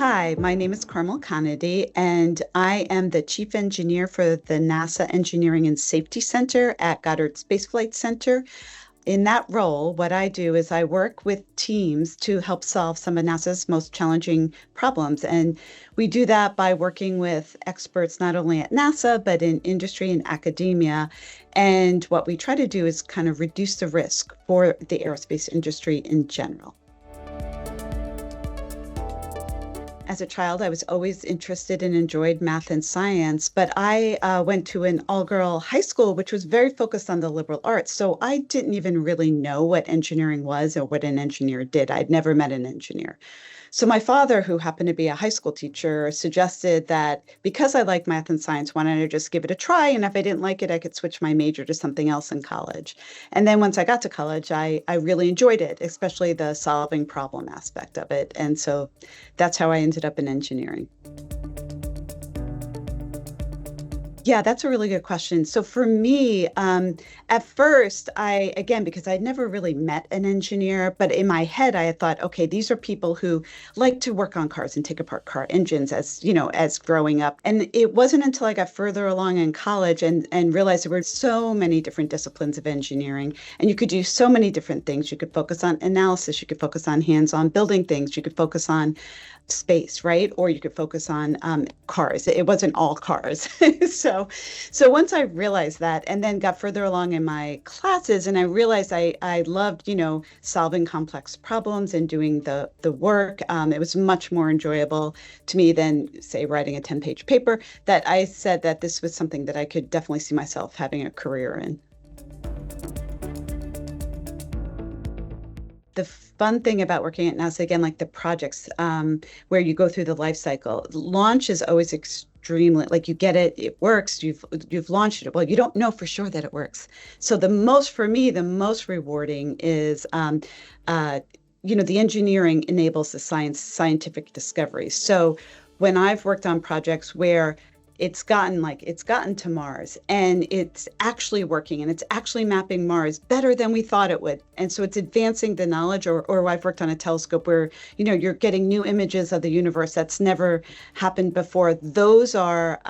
Hi, my name is Carmel Conaty, and I am the Chief Engineer for the NASA Engineering and Safety Center at Goddard Space Flight Center. In that role, what I do is I work with teams to help solve some of NASA's most challenging problems. And we do that by working with experts not only at NASA, but in industry and academia. And what we try to do is kind of reduce the risk for the aerospace industry in general. As a child, I was always interested and enjoyed math and science, but I went to an all-girl high school, which was very focused on the liberal arts. So I didn't even really know what engineering was or what an engineer did. I'd never met an engineer. So my father, who happened to be a high school teacher, suggested that because I like math and science, why don't I just give it a try? And if I didn't like it, I could switch my major to something else in college. And then once I got to college, I really enjoyed it, especially the solving problem aspect of it. And so that's how I ended up in engineering. Yeah, that's a really good question. So for me, at first, again, because I'd never really met an engineer, but in my head, I had thought, okay, these are people who like to work on cars and take apart car engines as growing up. And it wasn't until I got further along in college and realized there were so many different disciplines of engineering, and you could do so many different things. You could focus on analysis, you could focus on hands-on building things, you could focus on space, right? Or you could focus on cars. It wasn't all cars. So once I realized that, and then got further along in my classes, and I realized I loved, solving complex problems and doing the work. It was much more enjoyable to me than, say, writing a 10-page paper, that I said that this was something that I could definitely see myself having a career in. The fun thing about working at NASA, again, like the projects where you go through the life cycle, launch is always extremely, like you get it, it works, you've launched it. Well, you don't know for sure that it works. So for me, the most rewarding is, the engineering enables the scientific discoveries. So when I've worked on projects where it's gotten to Mars and it's actually working and it's actually mapping Mars better than we thought it would. And so it's advancing the knowledge, or I've worked on a telescope where, you're getting new images of the universe that's never happened before. Those are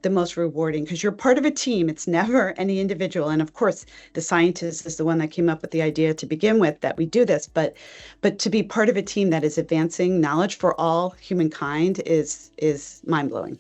the most rewarding because you're part of a team. It's never any individual. And of course, the scientist is the one that came up with the idea to begin with that we do this. But to be part of a team that is advancing knowledge for all humankind is mind-blowing.